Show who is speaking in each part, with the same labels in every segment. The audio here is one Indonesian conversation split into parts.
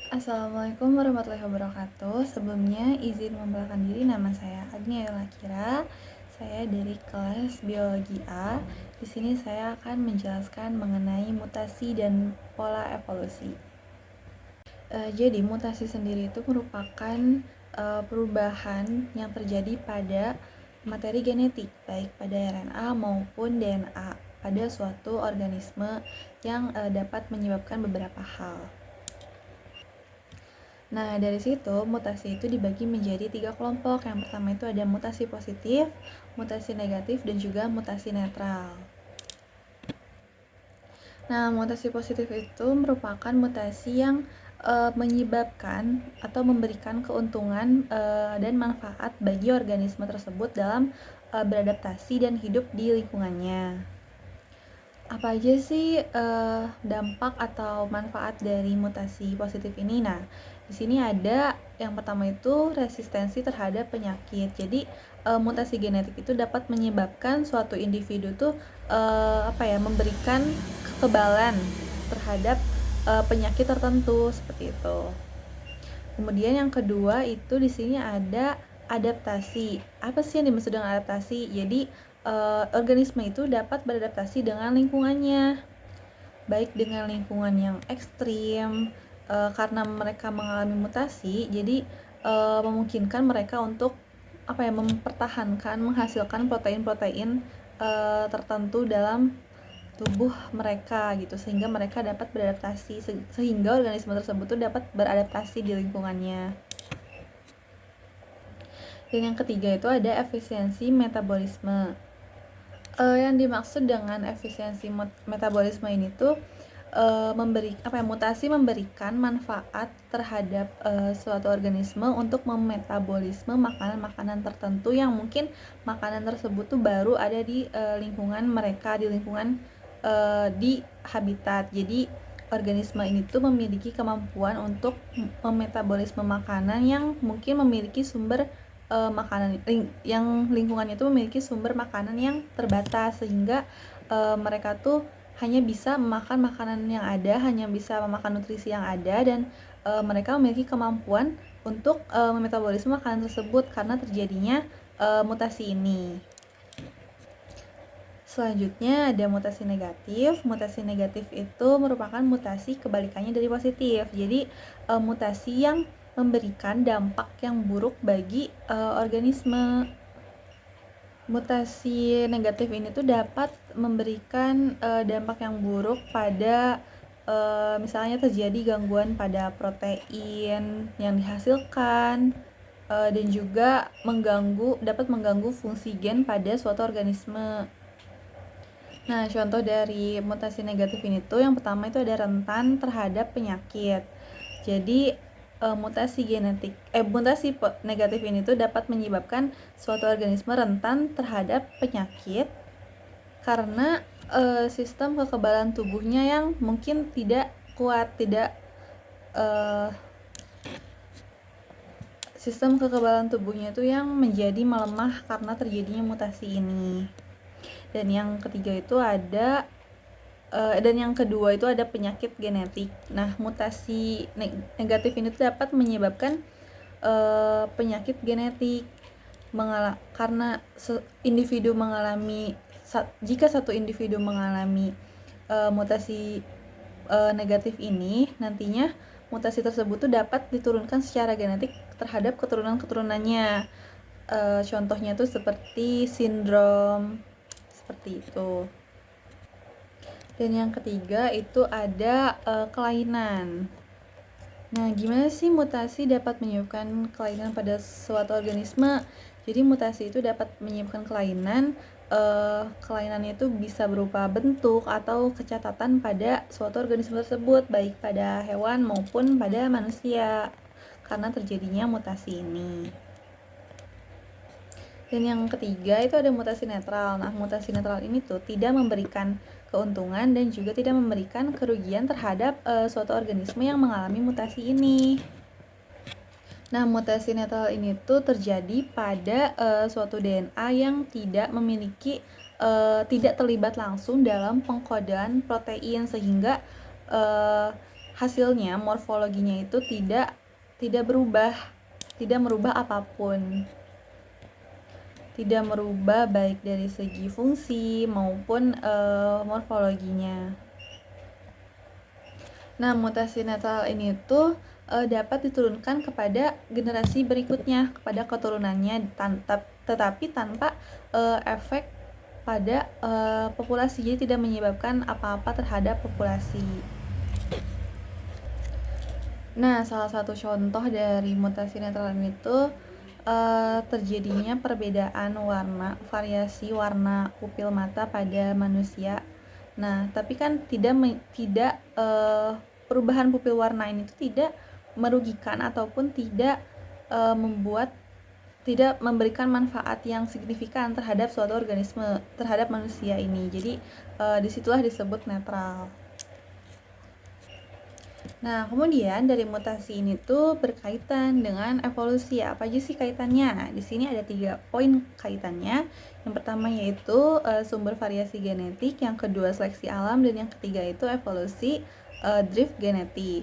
Speaker 1: Assalamualaikum warahmatullahi wabarakatuh. Sebelumnya izin memperkenalkan diri, nama saya Agnia Yolakira. Saya dari kelas Biologi A. Di sini saya akan menjelaskan mengenai mutasi dan pola evolusi. Jadi mutasi sendiri itu merupakan perubahan yang terjadi pada materi genetik, baik pada RNA maupun DNA pada suatu organisme yang dapat menyebabkan beberapa hal. Nah, dari situ mutasi itu dibagi menjadi 3 kelompok. Yang pertama itu ada mutasi positif, mutasi negatif, dan juga mutasi netral. Nah, mutasi positif itu merupakan mutasi yang menyebabkan atau memberikan keuntungan dan manfaat bagi organisme tersebut dalam beradaptasi dan hidup di lingkungannya. Apa aja sih dampak atau manfaat dari mutasi positif ini? Nah, di sini ada yang pertama itu resistensi terhadap penyakit. Jadi mutasi genetik itu dapat menyebabkan suatu individu tuh memberikan kekebalan terhadap penyakit tertentu seperti itu. Kemudian yang kedua itu di sini ada adaptasi. Apa sih yang dimaksud dengan adaptasi? Jadi organisme itu dapat beradaptasi dengan lingkungannya, baik dengan lingkungan yang ekstrim, karena mereka mengalami mutasi, jadi memungkinkan mereka untuk mempertahankan, menghasilkan protein-protein tertentu dalam tubuh mereka gitu, sehingga mereka dapat beradaptasi, sehingga organisme tersebut tuh dapat beradaptasi di lingkungannya. Dan yang ketiga itu ada efisiensi metabolisme. Yang dimaksud dengan efisiensi metabolisme ini tuh mutasi memberikan manfaat terhadap suatu organisme untuk memetabolisme makanan-makanan tertentu yang mungkin makanan tersebut tuh baru ada di lingkungan mereka, di lingkungan di habitat. Jadi organisme ini tuh memiliki kemampuan untuk memetabolisme makanan yang mungkin memiliki sumber makanan yang lingkungannya itu memiliki sumber makanan yang terbatas, sehingga mereka tuh hanya bisa memakan makanan yang ada, hanya bisa memakan nutrisi yang ada, dan mereka memiliki kemampuan untuk memetabolisme makanan tersebut karena terjadinya mutasi ini. Selanjutnya ada mutasi negatif. Mutasi negatif itu merupakan mutasi kebalikannya dari positif. Jadi mutasi yang memberikan dampak yang buruk bagi organisme. Mutasi negatif ini tuh dapat memberikan dampak yang buruk pada misalnya terjadi gangguan pada protein yang dihasilkan, dan juga dapat mengganggu fungsi gen pada suatu organisme. Nah, contoh dari mutasi negatif ini tuh yang pertama itu ada rentan terhadap penyakit. Jadi mutasi negatif ini tuh dapat menyebabkan suatu organisme rentan terhadap penyakit karena sistem kekebalan tubuhnya yang mungkin tidak kuat, sistem kekebalan tubuhnya itu yang menjadi melemah karena terjadinya mutasi ini. Dan yang ketiga itu dan yang kedua itu ada penyakit genetik. Nah, mutasi negatif ini tuh dapat menyebabkan penyakit genetik karena jika satu individu mengalami mutasi negatif ini, nantinya mutasi tersebut tuh dapat diturunkan secara genetik terhadap keturunan-keturunannya. Contohnya tuh seperti sindrom seperti itu. Dan yang ketiga itu ada kelainan. Nah, gimana sih mutasi dapat menyebabkan kelainan pada suatu organisme? Jadi mutasi itu dapat menyebabkan kelainan. Kelainannya itu bisa berupa bentuk atau kecacatan pada suatu organisme tersebut, baik pada hewan maupun pada manusia, karena terjadinya mutasi ini. Dan yang ketiga itu ada mutasi netral. Nah, mutasi netral ini tuh tidak memberikan keuntungan dan juga tidak memberikan kerugian terhadap suatu organisme yang mengalami mutasi ini. Nah, mutasi netral ini tuh terjadi pada suatu DNA yang tidak terlibat langsung dalam pengkodean protein, sehingga hasilnya morfologinya itu tidak merubah apapun, tidak merubah baik dari segi fungsi maupun morfologinya. Nah, mutasi netral ini tuh dapat diturunkan kepada generasi berikutnya, kepada keturunannya, tetapi tanpa efek pada populasi, jadi tidak menyebabkan apa-apa terhadap populasi. Nah, salah satu contoh dari mutasi netral ini tuh terjadinya perbedaan warna, variasi warna pupil mata pada manusia. Nah, tapi kan tidak perubahan pupil warna ini tuh tidak merugikan ataupun tidak memberikan manfaat yang signifikan terhadap suatu organisme, terhadap manusia ini. Jadi disitulah disebut netral. Nah, kemudian dari mutasi ini tuh berkaitan dengan evolusi. Apa aja sih kaitannya? Nah, di sini ada 3 poin kaitannya. Yang pertama yaitu sumber variasi genetik, yang kedua seleksi alam, dan yang ketiga itu evolusi drift genetik.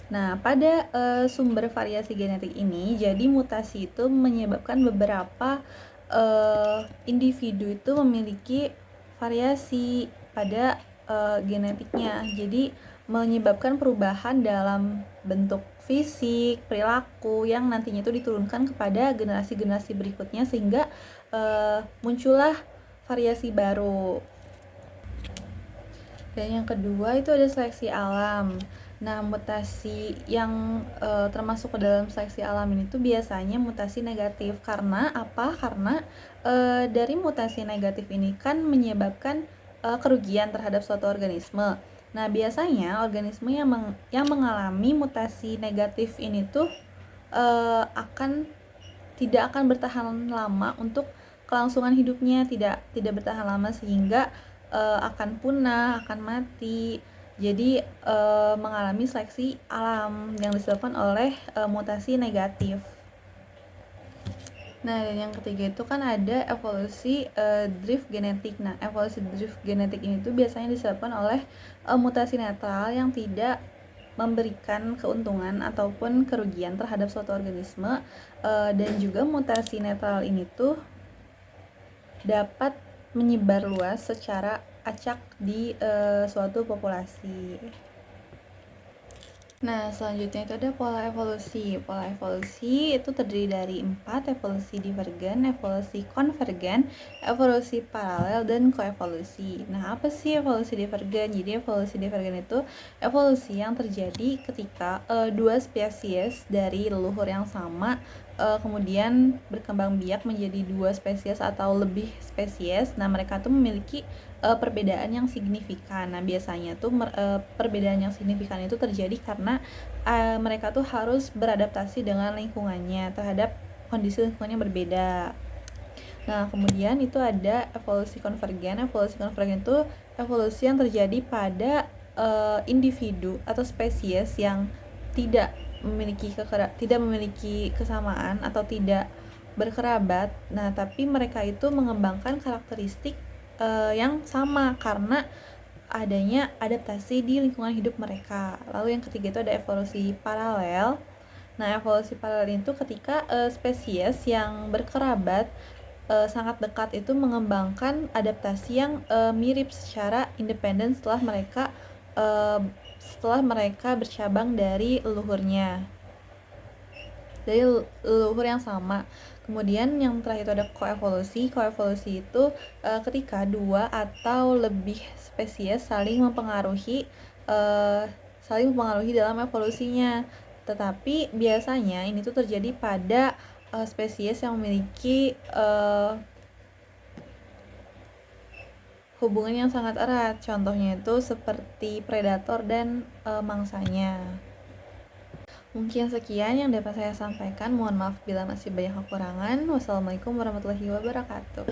Speaker 1: Nah, pada sumber variasi genetik ini, jadi mutasi itu menyebabkan beberapa individu itu memiliki variasi pada genetiknya. Jadi menyebabkan perubahan dalam bentuk fisik, perilaku yang nantinya itu diturunkan kepada generasi-generasi berikutnya, sehingga muncullah variasi baru. Dan yang kedua itu ada seleksi alam. Nah, mutasi yang termasuk ke dalam seleksi alam ini tuh biasanya mutasi negatif. Karena apa? Karena dari mutasi negatif ini kan menyebabkan kerugian terhadap suatu organisme. Nah, biasanya organisme yang mengalami mutasi negatif ini tuh tidak akan bertahan lama untuk kelangsungan hidupnya, tidak bertahan lama, sehingga akan punah, akan mati. Jadi mengalami seleksi alam yang disebabkan oleh mutasi negatif. Nah, dan yang ketiga itu kan ada evolusi drift genetik. Nah, evolusi drift genetik ini tuh biasanya disebabkan oleh mutasi netral yang tidak memberikan keuntungan ataupun kerugian terhadap suatu organisme, dan juga mutasi netral ini tuh dapat menyebar luas secara acak di suatu populasi. Nah, selanjutnya itu ada pola evolusi. Pola evolusi itu terdiri dari 4: evolusi divergen, evolusi konvergen, evolusi paralel, dan koevolusi. Nah, apa sih evolusi divergen? Jadi evolusi divergen itu evolusi yang terjadi ketika dua spesies dari leluhur yang sama kemudian berkembang biak menjadi 2 spesies atau lebih spesies. Nah, mereka tuh memiliki perbedaan yang signifikan. Nah, biasanya tuh perbedaan yang signifikan itu terjadi karena mereka tuh harus beradaptasi dengan lingkungannya terhadap kondisi lingkungan yang berbeda. Nah, kemudian itu ada evolusi konvergen. Evolusi konvergen itu evolusi yang terjadi pada individu atau spesies yang tidak memiliki kesamaan atau tidak berkerabat. Nah, tapi mereka itu mengembangkan karakteristik yang sama karena adanya adaptasi di lingkungan hidup mereka. Lalu yang ketiga itu ada evolusi paralel. Nah, evolusi paralel itu ketika spesies yang berkerabat sangat dekat itu mengembangkan adaptasi yang mirip secara independen setelah mereka bercabang dari leluhurnya, dari leluhur yang sama. Kemudian yang terakhir itu ada koevolusi. Koevolusi itu ketika 2 atau lebih spesies saling mempengaruhi dalam evolusinya. Tetapi biasanya ini tuh terjadi pada spesies yang memiliki hubungan yang sangat erat. Contohnya itu seperti predator dan mangsanya. Mungkin sekian yang dapat saya sampaikan. Mohon maaf bila masih banyak kekurangan. Wassalamualaikum warahmatullahi wabarakatuh.